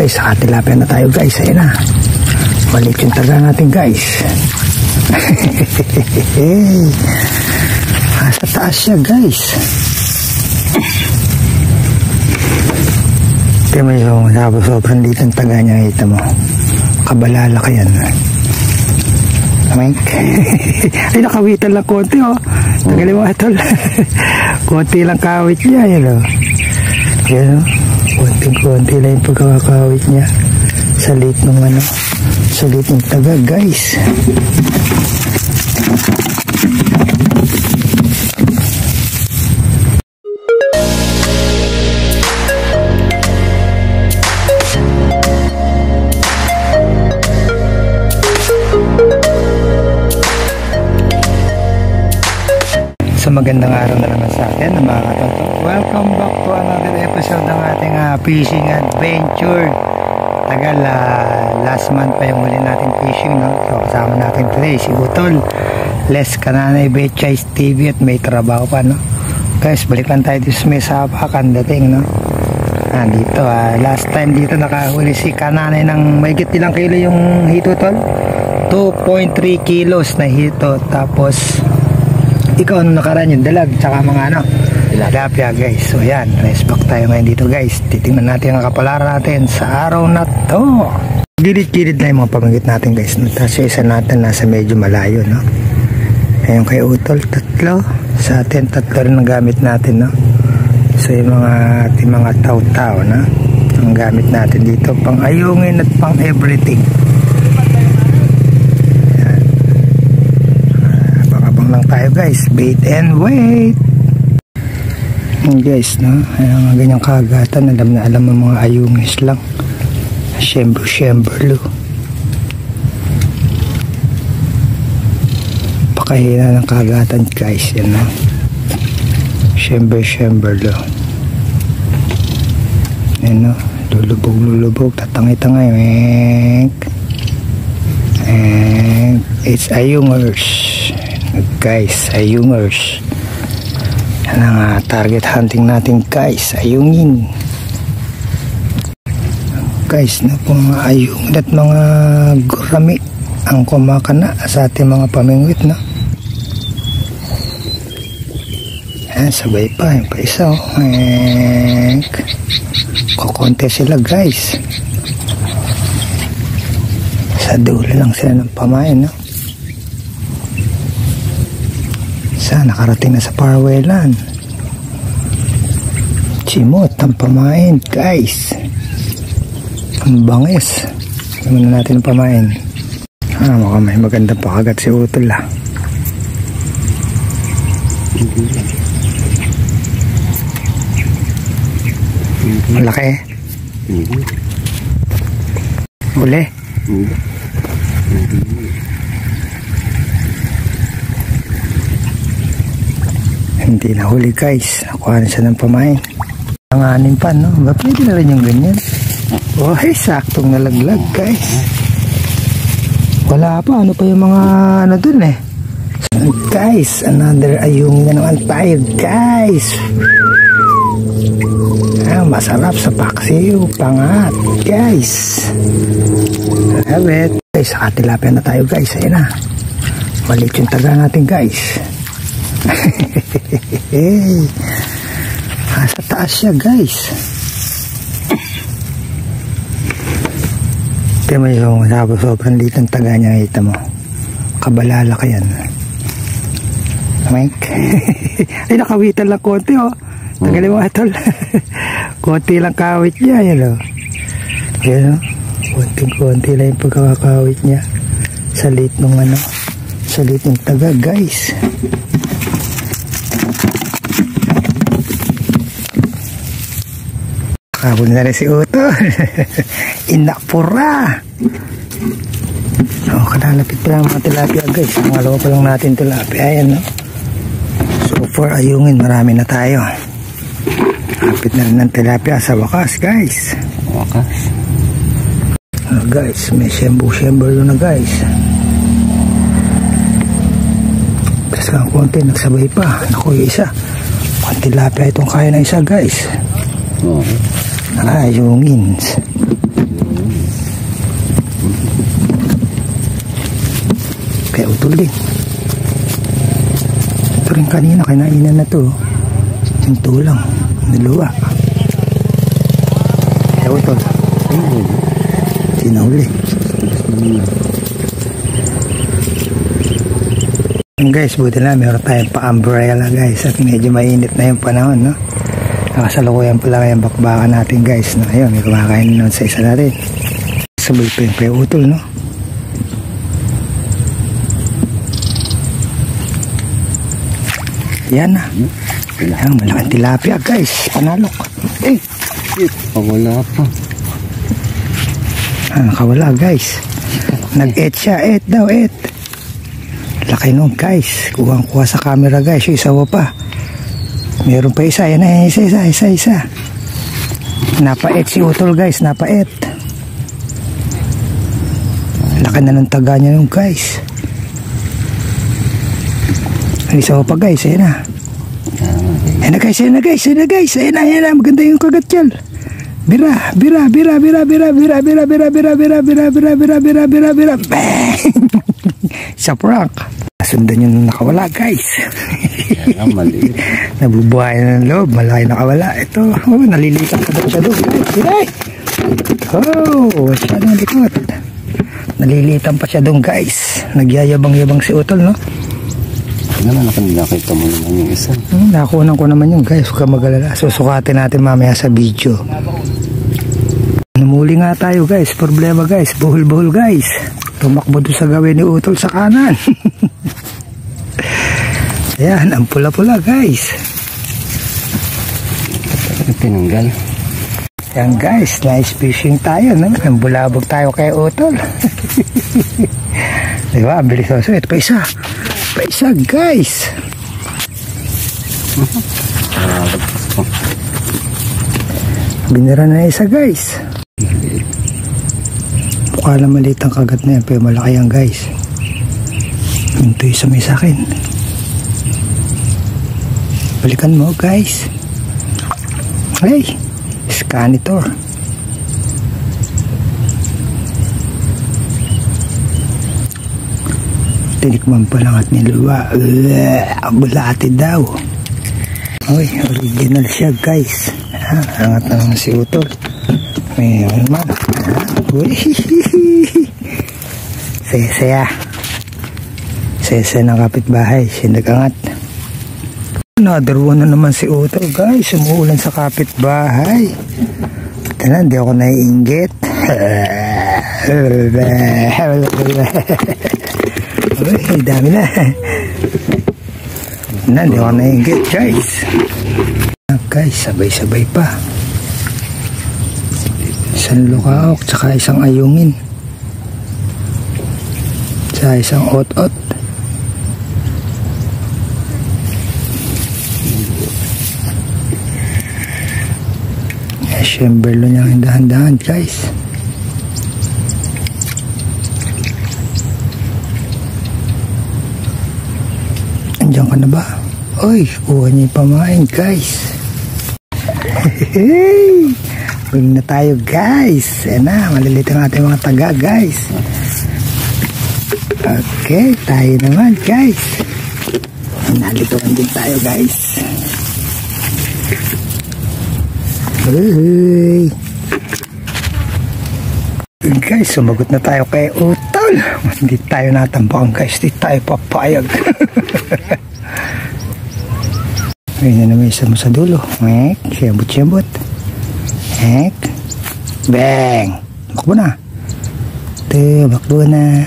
Guys, sa tilapia na tayo guys. Ayan na. Maliit yung taga natin guys. Sa taas siya guys. Ito mo yung sobrang liit ang taga niya. Ito mo. Kabalala ka yan. Mike. Ay, nakawitan lang konti oh. Tagalin mo ito. Konti lang kawit niya. Yan o. Yan o. Konti lang yung pagkakawit niya. Sa liit ng ano. Sa liit ng taga guys. So magandang araw na naman sa atin mga katoto. Welcome back to another episode ng ating fishing adventure. Tagal, last month pa yung huli natin fishing, no? So kasama natin today si Utol, Les Kananay, Betchay TV at may trabaho pa, no? Guys, balikan tayo dito sa may sapakan dating, no? Dito, last time dito nakahuli si Kananay ng mahigit ilang kilo yung hito, Tol? 2.3 kilos na hito. Tapos ikaw ano nakaraan yung dalag tsaka mga ano tilapia guys. So yan, rest back tayo ngayon dito guys. Titingnan natin ang kapalaran natin sa araw na to. Gilid-gilid na yung mga pamangit natin guys. Tapos isa natin nasa medyo malayo, no? Ayun kay Utol, tatlo. Sa atin tatlo rin ang gamit natin, no? So yung mga tao-tao, no? Ang gamit natin dito pang ayungin at pang everything. Lang tayo guys, bait and wait. Guys, no, ayan mga ganyang kagatan, alam mo mga ayungis lang. Shember-shemberlo. Pakahina ng kagatan guys, yan, no. Shember-shemberlo. Yan, no, lulubog, tatangay-tangay. And it's ayungers. Guys, ayungers. Yan ang target hunting natin guys, ayungin. Guys, na po mga ayungin at mga gurami ang kumakana sa ating mga pamingwit, no? Yan, sabay pa, yung pa isa, kukonte sila guys. Sa dulo lang sila ng pamain, no? Nakarating na sa Parwelan. Chimot ang pamain guys. Ang bangis. Muna natin ang pamain. Mukhang may magandang pakagat si Utol lah. Malaki. Uli. Hindi na huli guys. Nakuha na siya ng pamain. Ang anim pa, no? Ba pwede na rin yung ganyan? Oh, hey, saktong nalaglag guys. Wala pa. Ano pa yung mga ano dun eh? So, guys, another ayungin na naman tayo guys. Masarap sa paksiw. Pangat guys. Habit. Guys, sa tilapia na tayo guys. Ayun na. Maliit yung taga natin guys. Sa taas siya guys. Ito mo yung sobrang liit ang taga niya. Ito mo. Kabalala ka yan. Mike. Ay, nakawitan lang konti oh. Tagalin mo ito. Konti lang kawit niya. Yan o. Yan o. Konti lang yung pagkakawit niya. Sa liit ng ano. Sa liit ng taga guys. Habol na rin si Utol. Inakpura. Kalalapit pa lang mga tilapia guys. Pangalawa pa lang natin tilapia. Ayan, no? So for ayungin, marami na tayo. Kapit na rin ng tilapia sa wakas guys. Wakas. Guys, may shembo yun na guys. Tapos kang konti, nagsabay pa. Naku, yung isa. Pang tilapia itong kaya na isa guys. Ayungin. utol din. Ito rin kanina, kinainan na to. Yung tulang, niluwa. Kaya utol. Sinahuli. Guys, buti na meron tayong pa-umbrella guys at medyo mainit na yung panahon, no? Nakasalukuyan pala yung bakbakan natin guys, no? Ayun, may kumakain na sa isa natin. Sabay pa yung kay utol, no? Yan na. Yan, malaking tilapia guys, panalok. Wala pa. Nakawala guys. Nag-et siya, et daw, et. Laki nun guys, kuha sa camera guys, yung isawa pa. Meron pa isa, yan na, isa. Napaet si utol guys, napaet. Laki na ng taga niya nun guys. Ang isawa pa guys, yan na. Yan na guys, yan na, maganda yung kagat yan. Bira. Bang! Sa prank. Sundan yung nakawala guys. Maliit. Nabubuhay na ng loob. Malaki nakawala. Ito. Nalilitan ka daw siya doon. Ay! Siya ng likod. Nalilitan pa siya doon guys. Nagyayabang-yabang si utol, no? Naman ako nakita mo naman yung isa. Nakunan ko naman yung guys. Huwag ka mag-alala. Susukatin natin mamaya sa video. Namuli nga tayo guys. Problema guys. Buhol-buhol guys. Tumakbo doon sa gawin ni utol sa kanan. Ayan, ang pula-pula guys. Tinanggal. Ayan guys, nice fishing tayo, no? Bulabog tayo kay utol. Diba, ang bilis also. Ito pa isa guys. Binira na isa guys. Mukha na maliit ang kagat na yan, pero malaki yan guys. Ito isa may sakin. Balikan mo guys. Hey, Scanitor. Tinikman pa lang at niluwa. Bulati daw. Uy, original siya guys. Angat na naman si utol. May man. Sesaya ng kapitbahay, sinagangat. Another one na naman si utol guys, umuulan sa kapitbahay. Ito hindi ako naiinggit. Uy, dami na. Hindi ako naiinggit guys. Guys, sabay-sabay pa. Isang lukaok, tsaka isang ayungin. Tsaka isang ot-ot. Siyemberlo niyang dahan-dahan guys. Andiyan ka na ba? Uy, kuha niya yung pamain guys. Hey! Huwag na tayo guys. Ayan na, maliliit ang ating mga taga guys. Okay, tayo naman guys. Nalituan din tayo guys. Hey. Guys, sumagot na tayo kay utol. Hindi tayo natambakan guys. Hindi tayo papayag. Ngayon na naman isa mo sa dulo. Siyambot. Bang! Bakbo na. Bakbo na.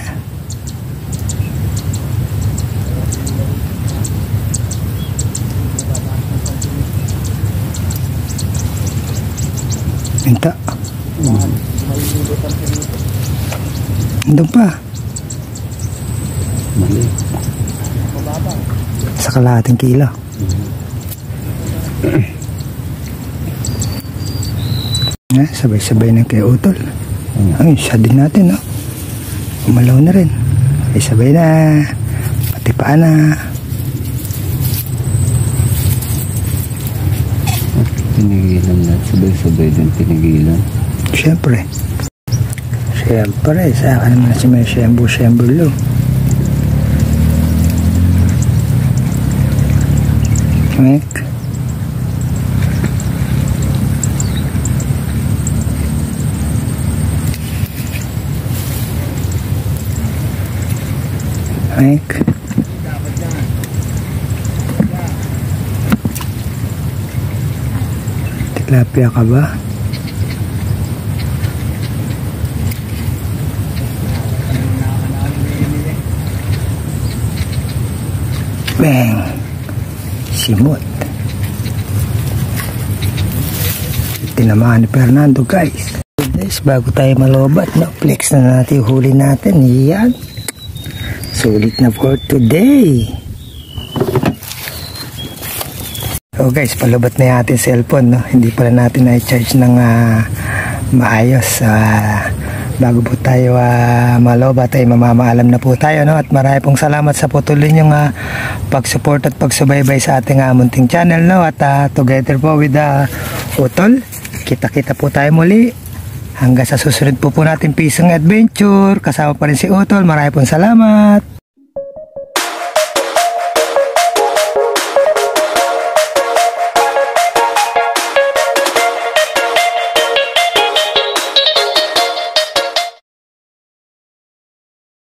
Minta. Andun pa. Mali. Sa kalahating kilo. Sabay-sabay na kay utol. Ay, siya din natin, no? Umalaw na rin. Sabay na. Pati paa na. Pinigilan na. Sabay-sabay din pinigilan. Siyempre, sa akin naman si may siyembo-lo. Mek. Mek. Tilapia ka ba? Bang! Simot. Tinamaan ni Fernando, guys. Guys, bago tayo malobat, no? Flex na natin yung huli natin. Yan. Sulit na for today. So guys, palobat na yung ating cellphone, no? Hindi pala natin na-charge ng maayos. Bago po tayo malobat ay mamamaalam na po tayo, no? At marami pong salamat sa patuloy niyong pag-support at pagsubaybay sa ating munting channel, no? At together po with Utol, kita-kita po tayo muli hanggang sa susunod po natin Fishing Adventure. Kasama pa rin si Utol. Marami pong salamat.